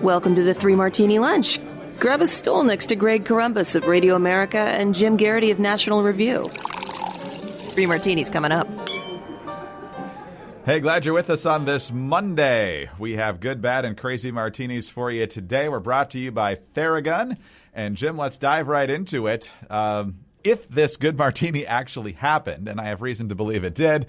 Welcome to the Three Martini Lunch. Grab a stool next to Greg Columbus of Radio America and Jim Garrity of National Review. Three Martinis coming up. Hey, glad you're with us on this Monday. We have good, bad, and crazy martinis for you today. We're brought to you by Theragun. And Jim, let's dive right into it. If this good martini actually happened, and I have reason to believe it did,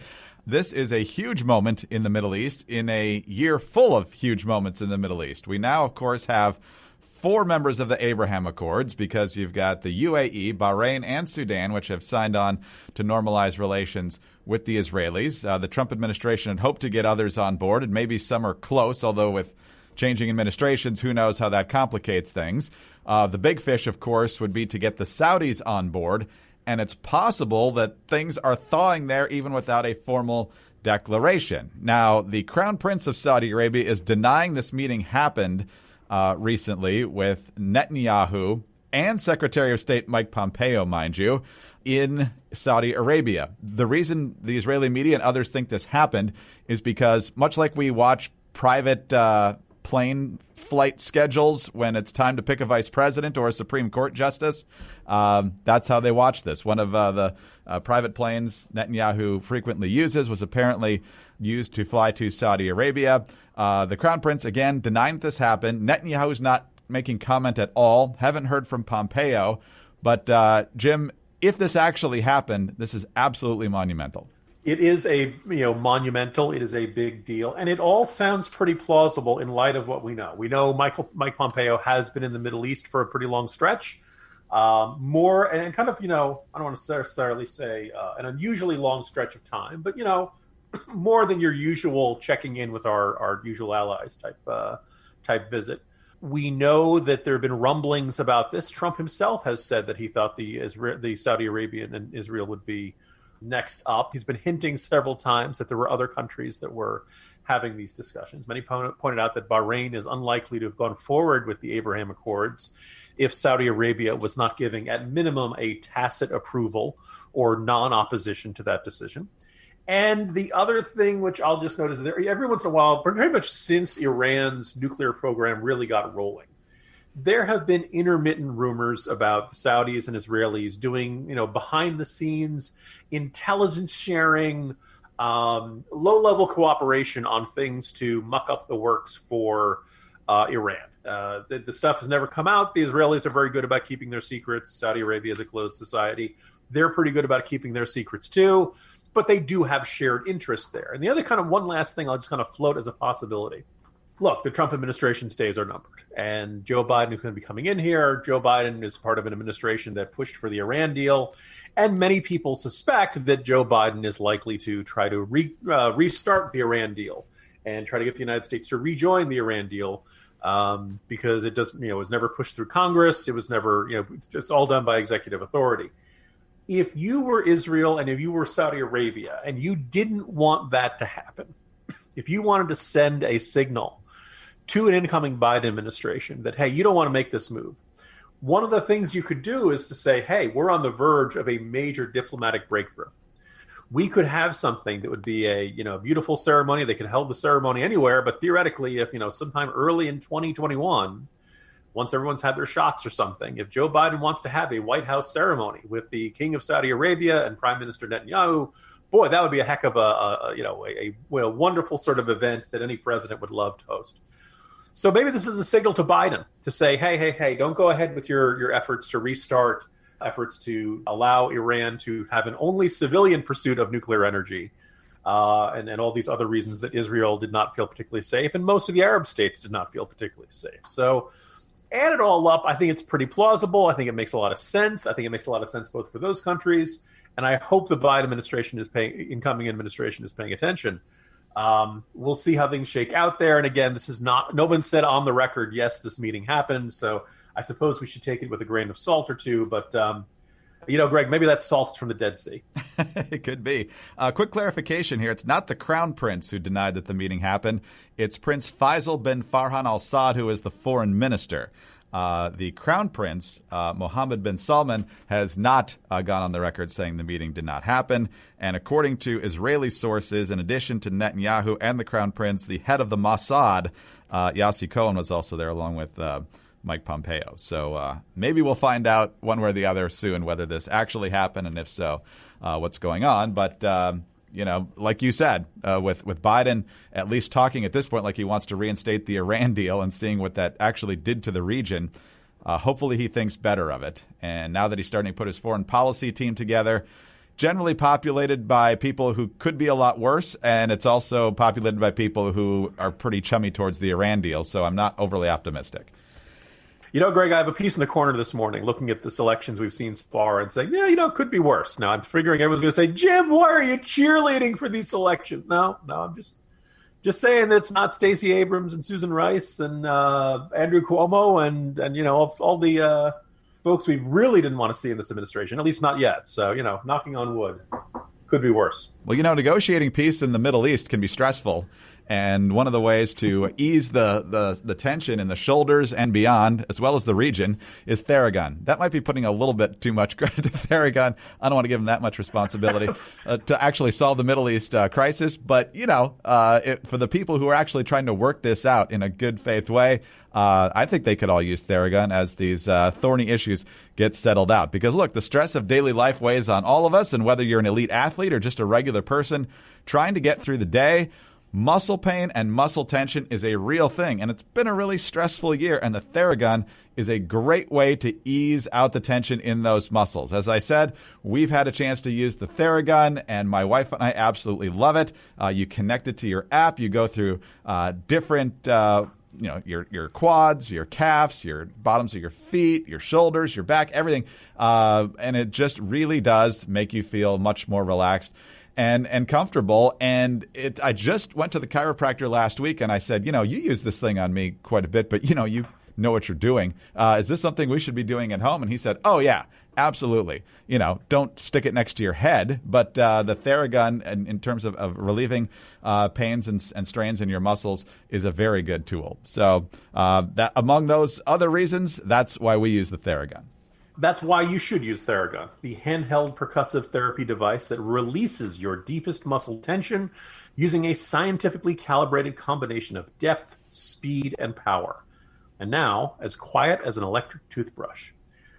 this is a huge moment in the Middle East in a year full of huge moments in the Middle East. We now, of course, have 4 members of the Abraham Accords because you've got the UAE, Bahrain, and Sudan, which have signed on to normalize relations with the Israelis. The Trump administration had hoped to get others on board, and maybe some are close, although with changing administrations, who knows how that complicates things. The big fish, of course, would be to get the Saudis on board, and it's possible that things are thawing there even without a formal declaration. Now, the Crown Prince of Saudi Arabia is denying this meeting happened recently with Netanyahu and Secretary of State Mike Pompeo, mind you, in Saudi Arabia. The reason the Israeli media and others think this happened is because, much like we watch private plane flight schedules when it's time to pick a vice president or a Supreme Court justice, that's how they watch this. One of the private planes Netanyahu frequently uses was apparently used to fly to Saudi Arabia. The Crown Prince, again, denying this happened. Netanyahu's not making comment at all. Haven't heard from Pompeo. But, Jim, if this actually happened, this is absolutely monumental. It is monumental. It is a big deal. And it all sounds pretty plausible in light of what we know. We know Mike Pompeo has been in the Middle East for a pretty long stretch. More and kind of, I don't want to necessarily say an unusually long stretch of time, but, more than your usual checking in with our usual allies type visit. We know that there have been rumblings about this. Trump himself has said that he thought the Saudi Arabian and Israel would be next up. He's been hinting several times that there were other countries that were having these discussions. Many pointed out that Bahrain is unlikely to have gone forward with the Abraham Accords if Saudi Arabia was not giving, at minimum, a tacit approval or non-opposition to that decision. And the other thing, which I'll just note, is that every once in a while, pretty much since Iran's nuclear program really got rolling, there have been intermittent rumors about the Saudis and Israelis doing, behind the scenes intelligence sharing, low-level cooperation on things to muck up the works for Iran. The stuff has never come out. The Israelis are very good about keeping their secrets. Saudi Arabia is a closed society. They're pretty good about keeping their secrets too, but they do have shared interests there. And the other one last thing I'll just kind of float as a possibility. Look, the Trump administration's days are numbered, and Joe Biden is going to be coming in here. Joe Biden is part of an administration that pushed for the Iran deal, and many people suspect that Joe Biden is likely to try to restart the Iran deal and try to get the United States to rejoin the Iran deal because it doesn't, it was never pushed through Congress. It was never, it's all done by executive authority. If you were Israel and if you were Saudi Arabia and you didn't want that to happen, if you wanted to send a signal to an incoming Biden administration that, hey, you don't want to make this move, one of the things you could do is to say, hey, we're on the verge of a major diplomatic breakthrough. We could have something that would be a beautiful ceremony. They could hold the ceremony anywhere, but theoretically, if sometime early in 2021, once everyone's had their shots or something, if Joe Biden wants to have a White House ceremony with the King of Saudi Arabia and Prime Minister Netanyahu, boy, that would be a heck of a wonderful sort of event that any president would love to host. So maybe this is a signal to Biden to say, hey, don't go ahead with your efforts to restart, efforts to allow Iran to have an only civilian pursuit of nuclear energy, and all these other reasons that Israel did not feel particularly safe, and most of the Arab states did not feel particularly safe. So add it all up, I think it's pretty plausible. I think it makes a lot of sense. I think it makes a lot of sense both for those countries, and I hope the Biden administration incoming administration is paying attention. We'll see how things shake out there. And again, this is no one said on the record, yes, this meeting happened. So I suppose we should take it with a grain of salt or two. But, Greg, maybe that salt's from the Dead Sea. It could be. Quick clarification here. It's not the Crown Prince who denied that the meeting happened. It's Prince Faisal bin Farhan al Saud, who is the foreign minister. The Crown Prince, Mohammed bin Salman, has not gone on the record saying the meeting did not happen. And according to Israeli sources, in addition to Netanyahu and the Crown Prince, the head of the Mossad, Yossi Cohen, was also there along with Mike Pompeo. So maybe we'll find out one way or the other soon whether this actually happened, and if so, what's going on. But like you said, with Biden at least talking at this point like he wants to reinstate the Iran deal and seeing what that actually did to the region, hopefully he thinks better of it. And now that he's starting to put his foreign policy team together, generally populated by people who could be a lot worse, and it's also populated by people who are pretty chummy towards the Iran deal, so I'm not overly optimistic. Greg, I have a piece in the corner this morning looking at the selections we've seen so far and saying, it could be worse. Now, I'm figuring everyone's going to say, Jim, why are you cheerleading for these selections? No, I'm just saying that it's not Stacey Abrams and Susan Rice and Andrew Cuomo and all the folks we really didn't want to see in this administration, at least not yet. So, knocking on wood, could be worse. Well, negotiating peace in the Middle East can be stressful. And one of the ways to ease the tension in the shoulders and beyond, as well as the region, is Theragun. That might be putting a little bit too much credit to Theragun. I don't want to give him that much responsibility to actually solve the Middle East crisis. But, for the people who are actually trying to work this out in a good faith way, I think they could all use Theragun as these thorny issues get settled out. Because, look, the stress of daily life weighs on all of us. And whether you're an elite athlete or just a regular person trying to get through the day, muscle pain and muscle tension is a real thing, and it's been a really stressful year, and the Theragun is a great way to ease out the tension in those muscles. As I said, we've had a chance to use the Theragun, and my wife and I absolutely love it. You connect it to your app. You go through different your quads, your calves, your bottoms of your feet, your shoulders, your back, everything, and it just really does make you feel much more relaxed and comfortable. And I just went to the chiropractor last week, and I said, you use this thing on me quite a bit, but you know what you're doing. Is this something we should be doing at home? And he said, oh yeah, absolutely. Don't stick it next to your head, but the Theragun, in terms of relieving pains and strains in your muscles, is a very good tool. So that among those other reasons, that's why we use the Theragun. That's why you should use Theragun, the handheld percussive therapy device that releases your deepest muscle tension using a scientifically calibrated combination of depth, speed, and power. And now, as quiet as an electric toothbrush.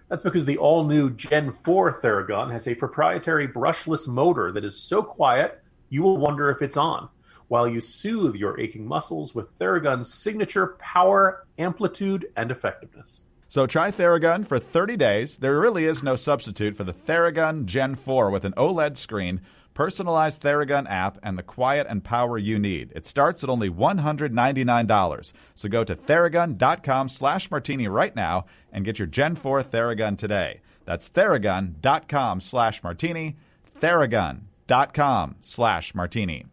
That's because the all-new Gen 4 Theragun has a proprietary brushless motor that is so quiet, you will wonder if it's on, while you soothe your aching muscles with Theragun's signature power, amplitude, and effectiveness. So try Theragun for 30 days. There really is no substitute for the Theragun Gen 4 with an OLED screen, personalized Theragun app, and the quiet and power you need. It starts at only $199. So go to Theragun.com/martini right now and get your Gen 4 Theragun today. That's Theragun.com/martini, Theragun.com/martini.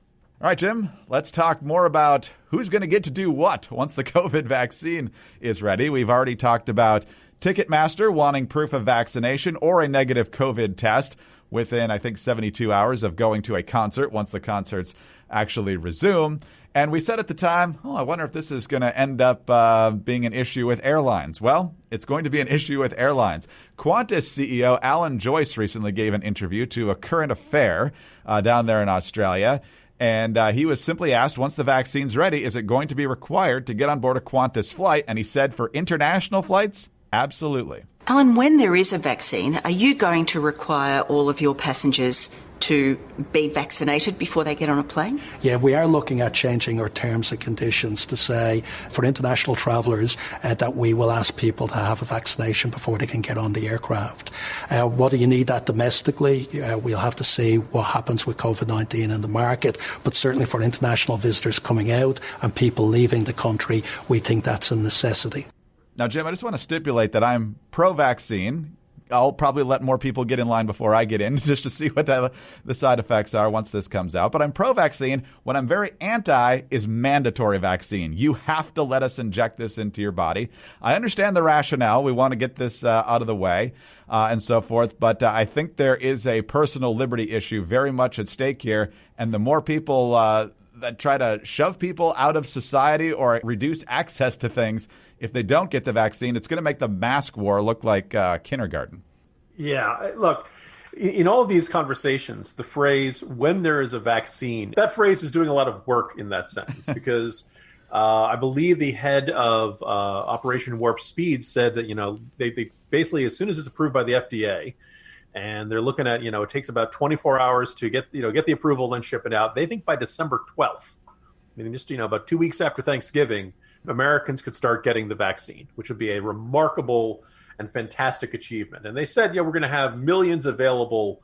All right, Jim, let's talk more about who's going to get to do what once the COVID vaccine is ready. We've already talked about Ticketmaster wanting proof of vaccination or a negative COVID test within, I think, 72 hours of going to a concert once the concerts actually resume. And we said at the time, I wonder if this is going to end up being an issue with airlines. Well, it's going to be an issue with airlines. Qantas CEO Alan Joyce recently gave an interview to A Current Affair down there in Australia. And he was simply asked, once the vaccine's ready, is it going to be required to get on board a Qantas flight? And he said for international flights, absolutely. Alan, when there is a vaccine, are you going to require all of your passengers to be vaccinated before they get on a plane? Yeah, we are looking at changing our terms and conditions to say for international travellers that we will ask people to have a vaccination before they can get on the aircraft. Whether you need that domestically, we'll have to see what happens with COVID-19 in the market, but certainly for international visitors coming out and people leaving the country, we think that's a necessity. Now, Jim, I just want to stipulate that I'm pro-vaccine. I'll probably let more people get in line before I get in just to see what the side effects are once this comes out. But I'm pro-vaccine. What I'm very anti is mandatory vaccine. You have to let us inject this into your body. I understand the rationale. We want to get this out of the way and so forth. But I think there is a personal liberty issue very much at stake here. And the more people that try to shove people out of society or reduce access to things if they don't get the vaccine. It's going to make the mask war look like kindergarten. Yeah, look, in all of these conversations, the phrase "when there is a vaccine," that phrase is doing a lot of work in that sentence because I believe the head of Operation Warp Speed said that, they basically, as soon as it's approved by the FDA, and they're looking at, it takes about 24 hours to get the approval and ship it out. They think by December 12th, meaning just, about 2 weeks after Thanksgiving, Americans could start getting the vaccine, which would be a remarkable and fantastic achievement. And they said, we're going to have millions available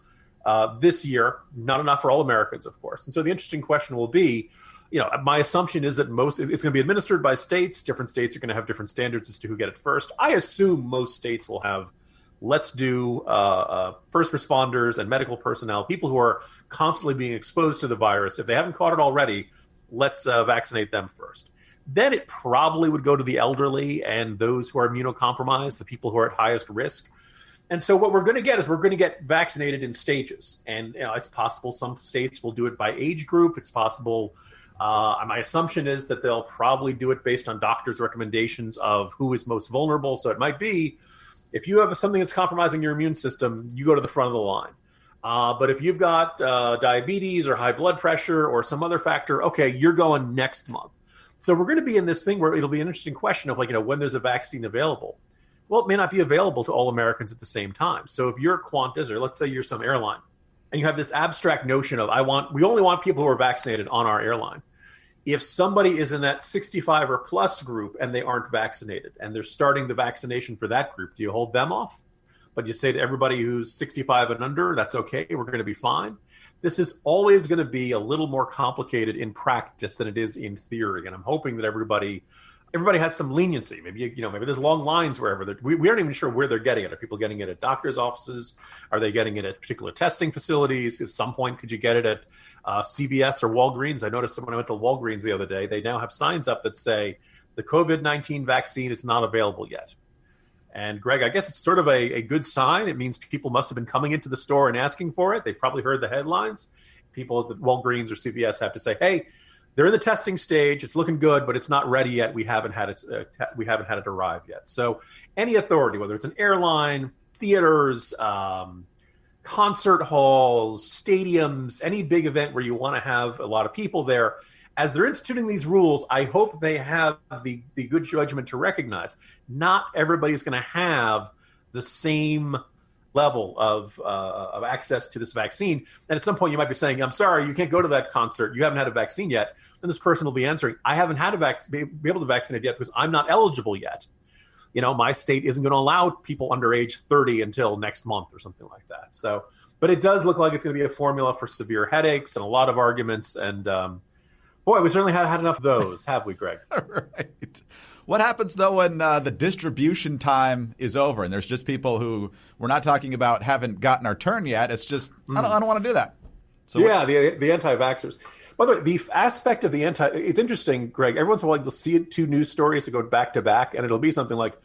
this year, not enough for all Americans, of course. And so the interesting question will be, my assumption is that it's going to be administered by states. Different states are going to have different standards as to who get it first. I assume most states will have, let's do first responders and medical personnel, people who are constantly being exposed to the virus. If they haven't caught it already, let's vaccinate them first. Then it probably would go to the elderly and those who are immunocompromised, the people who are at highest risk. And so what we're going to get is we're going to get vaccinated in stages. And it's possible some states will do it by age group. It's possible. My assumption is that they'll probably do it based on doctors' recommendations of who is most vulnerable. So it might be, if you have something that's compromising your immune system, you go to the front of the line. But if you've got diabetes or high blood pressure or some other factor, okay, you're going next month. So we're going to be in this thing where it'll be an interesting question of when there's a vaccine available. Well, it may not be available to all Americans at the same time. So if you're Qantas, or let's say you're some airline, and you have this abstract notion of we only want people who are vaccinated on our airline. If somebody is in that 65 or plus group and they aren't vaccinated and they're starting the vaccination for that group, do you hold them off? But you say to everybody who's 65 and under, that's okay, we're going to be fine. This is always going to be a little more complicated in practice than it is in theory. And I'm hoping that everybody has some leniency. Maybe, maybe there's long lines wherever. We aren't even sure where they're getting it. Are people getting it at doctors' offices? Are they getting it at particular testing facilities? At some point, could you get it at CVS or Walgreens? I noticed when I went to Walgreens the other day, they now have signs up that say the COVID-19 vaccine is not available yet. And Greg, I guess it's sort of a good sign. It means people must have been coming into the store and asking for it. They've probably heard the headlines. People at the Walgreens or CVS have to say, hey, they're in the testing stage. It's looking good, but it's not ready yet. We haven't had it arrive yet. So any authority, whether it's an airline, theaters, concert halls, stadiums, any big event where you want to have a lot of people there, as they're instituting these rules, I hope they have the good judgment to recognize not everybody's going to have the same level of access to this vaccine. And at some point you might be saying, I'm sorry, you can't go to that concert. You haven't had a vaccine yet. And this person will be answering, I haven't had be able to vaccinate yet because I'm not eligible yet. My state isn't going to allow people under age 30 until next month or something like that. So, but it does look like it's going to be a formula for severe headaches and a lot of arguments. And boy, we certainly had enough of those, have we, Greg? Right. What happens, though, when the distribution time is over and there's just people who we're not talking about haven't gotten our turn yet? It's just, I don't want to do that. So the anti-vaxxers. By the way, the aspect of it's interesting, Greg. Every once in a while, you'll see two news stories that go back to back, and it'll be something like,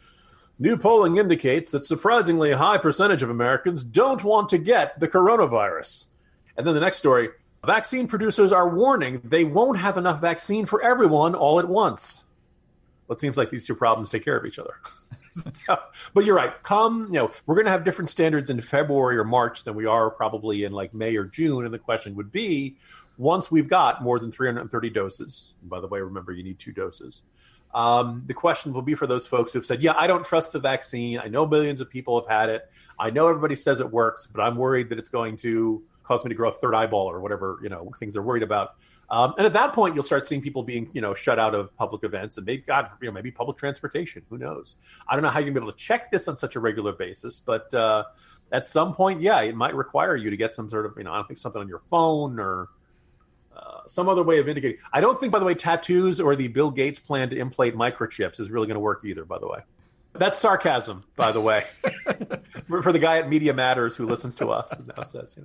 new polling indicates that surprisingly a high percentage of Americans don't want to get the coronavirus. And then the next story, vaccine producers are warning they won't have enough vaccine for everyone all at once. Well, it seems like these two problems take care of each other. But you're right. We're going to have different standards in February or March than we are probably in like May or June. And the question would be, once we've got more than 330 doses, and by the way, remember, you need 2 doses. The question will be for those folks who've said, I don't trust the vaccine. I know millions of people have had it. I know everybody says it works, but I'm worried that it's going to cause me to grow a third eyeball or whatever, things they're worried about. And at that point, you'll start seeing people being, shut out of public events and maybe public transportation. Who knows? I don't know how you're going to be able to check this on such a regular basis, but at some point, it might require you to get some sort of, I don't think something on your phone or some other way of indicating. I don't think, by the way, tattoos or the Bill Gates plan to implant microchips is really going to work either, by the way. That's sarcasm, by the way, for the guy at Media Matters who listens to us and now says,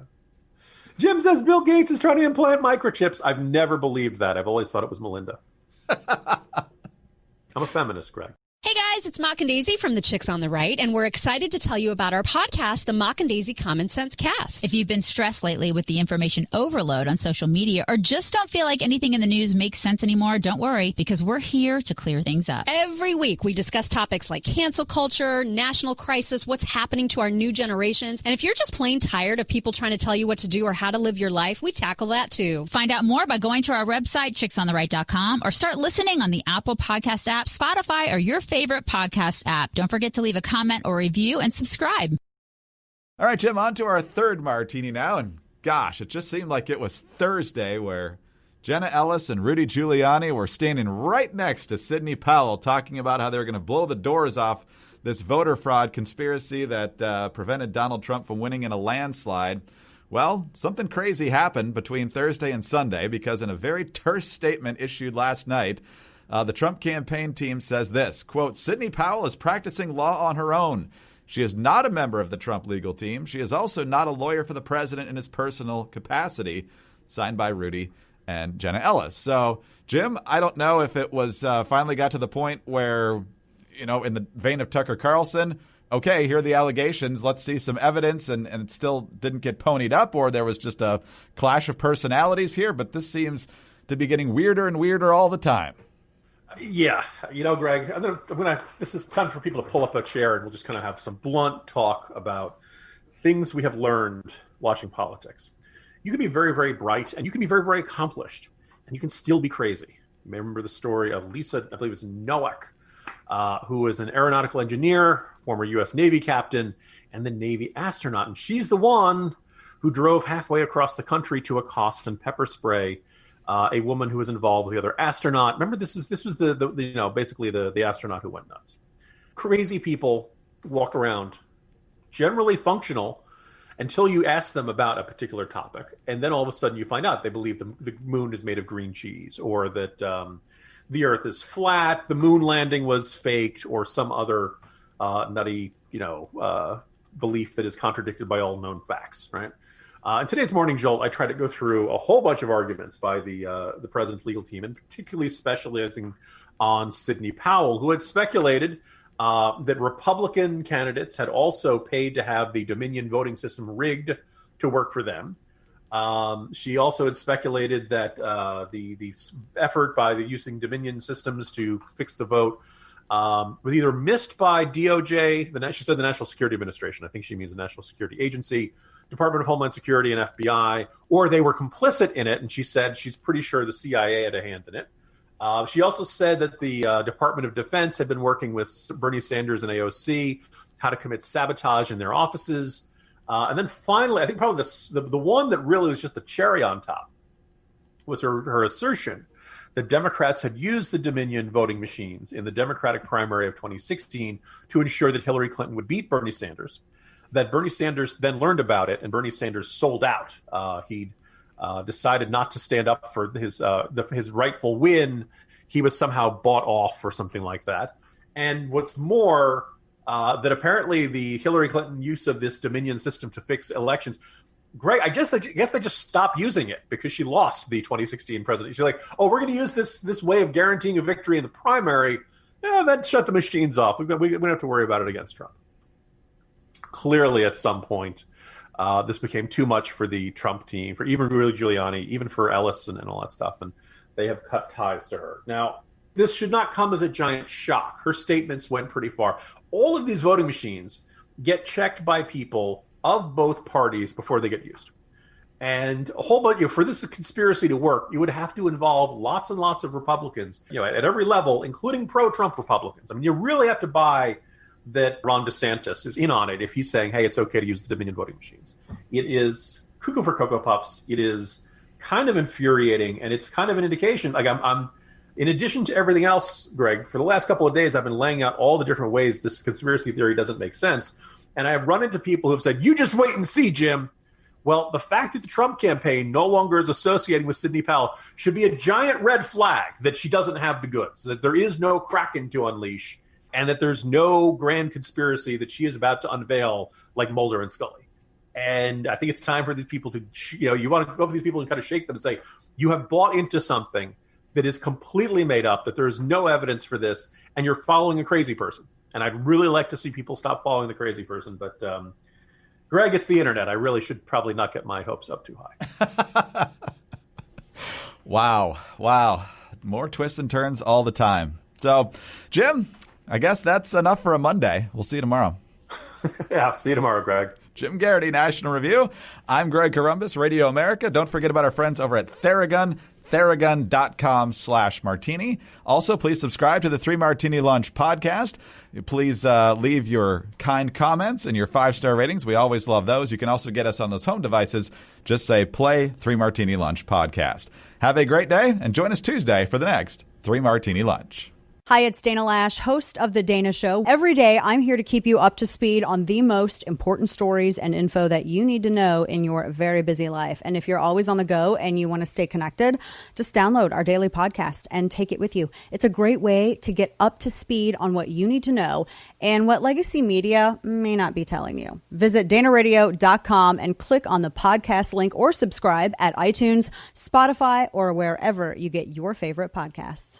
Jim says Bill Gates is trying to implant microchips. I've never believed that. I've always thought it was Melinda. I'm a feminist, Greg. Hey, guys. guys, it's Mock and Daisy from the Chicks on the Right, and we're excited to tell you about our podcast, the Mock and Daisy Common Sense Cast. If you've been stressed lately with the information overload on social media or just don't feel like anything in the news makes sense anymore, don't worry, because we're here to clear things up. Every week, we discuss topics like cancel culture, national crisis, what's happening to our new generations, and if you're just plain tired of people trying to tell you what to do or how to live your life, we tackle that too. Find out more by going to our website, chicksontheright.com, or start listening on the Apple Podcast app, Spotify, or your favorite podcast app. Don't forget to leave a comment or review and subscribe. All right, Jim, on to our third martini now. And gosh, it just seemed like it was Thursday where Jenna Ellis and Rudy Giuliani were standing right next to Sidney Powell talking about how they were going to blow the doors off this voter fraud conspiracy that prevented Donald Trump from winning in a landslide. Well, something crazy happened between Thursday and Sunday because in a very terse statement issued last night, the Trump campaign team says this, quote, Sidney Powell is practicing law on her own. She is not a member of the Trump legal team. She is also not a lawyer for the president in his personal capacity, signed by Rudy and Jenna Ellis. So, Jim, I don't know if it was finally got to the point where, you know, in the vein of Tucker Carlson, okay, here are the allegations, let's see some evidence, and it still didn't get ponied up, or there was just a clash of personalities here, but this seems to be getting weirder and weirder all the time. Yeah, you know, Greg, this is time for people to pull up a chair and we'll just kind of have some blunt talk about things we have learned watching politics. You can be very, very bright and you can be very, very accomplished and you can still be crazy. You may remember the story of Lisa, I believe it's Nowak, who was an aeronautical engineer, former U.S. Navy captain, and then Navy astronaut. And she's the one who drove halfway across the country to accost and pepper spray a woman who was involved with the other astronaut. Remember, this was the you know, basically the astronaut who went nuts. Crazy people walk around, generally functional, until you ask them about a particular topic, and then all of a sudden you find out they believe the moon is made of green cheese, or that the Earth is flat, the moon landing was faked, or some other nutty, belief that is contradicted by all known facts, right? In today's Morning Jolt, I try to go through a whole bunch of arguments by the president's legal team, and particularly specializing on Sidney Powell, who had speculated that Republican candidates had also paid to have the Dominion voting system rigged to work for them. She also had speculated that the effort by the using Dominion systems to fix the vote was either missed by DOJ, she said the National Security Administration, I think she means the National Security Agency, Department of Homeland Security, and FBI, or they were complicit in it, and she said she's pretty sure the CIA had a hand in it. She also said that the Department of Defense had been working with Bernie Sanders and AOC how to commit sabotage in their offices. And then finally, I think probably the one that really was just the cherry on top was her assertion that Democrats had used the Dominion voting machines in the Democratic primary of 2016 to ensure that Hillary Clinton would beat Bernie Sanders, that Bernie Sanders then learned about it, and Bernie Sanders sold out. He'd decided not to stand up for his rightful win. He was somehow bought off or something like that. And what's more, that apparently the Hillary Clinton use of this Dominion system to fix elections, Greg, I guess they just stopped using it because she lost the 2016 presidency. She's like, oh, we're going to use this way of guaranteeing a victory in the primary. Yeah, then shut the machines off. We don't have to worry about it against Trump. Clearly, at some point, this became too much for the Trump team, for even Rudy Giuliani, even for Ellis and all that stuff, and they have cut ties to her. Now, this should not come as a giant shock. Her statements went pretty far. All of these voting machines get checked by people of both parties before they get used. And a whole bunch, for this conspiracy to work, you would have to involve lots and lots of Republicans, at every level, including pro-Trump Republicans. I mean, you really have to buy that Ron DeSantis is in on it if he's saying, hey, it's okay to use the Dominion voting machines. It is cuckoo for Cocoa Puffs. It is kind of infuriating, and it's kind of an indication. Like I'm in addition to everything else, Greg, for the last couple of days, I've been laying out all the different ways this conspiracy theory doesn't make sense. And I've run into people who have said, you just wait and see, Jim. Well, the fact that the Trump campaign no longer is associating with Sidney Powell should be a giant red flag that she doesn't have the goods, that there is no Kraken to unleash, and that there's no grand conspiracy that she is about to unveil like Mulder and Scully. And I think it's time for these people to, you want to go up to these people and kind of shake them and say, you have bought into something that is completely made up, that there is no evidence for this, and you're following a crazy person. And I'd really like to see people stop following the crazy person. But Greg, it's the internet. I really should probably not get my hopes up too high. Wow. More twists and turns all the time. So, Jim, I guess that's enough for a Monday. We'll see you tomorrow. Yeah, see you tomorrow, Greg. Jim Garrity, National Review. I'm Greg Corombos, Radio America. Don't forget about our friends over at Theragun, theragun.com/martini. Also, please subscribe to the 3 Martini Lunch podcast. Please leave your kind comments and your 5-star ratings. We always love those. You can also get us on those home devices. Just say, play 3 Martini Lunch podcast. Have a great day, and join us Tuesday for the next 3 Martini Lunch. Hi, it's Dana Lash, host of The Dana Show. Every day, I'm here to keep you up to speed on the most important stories and info that you need to know in your very busy life. And if you're always on the go and you want to stay connected, just download our daily podcast and take it with you. It's a great way to get up to speed on what you need to know and what legacy media may not be telling you. Visit danaradio.com and click on the podcast link or subscribe at iTunes, Spotify, or wherever you get your favorite podcasts.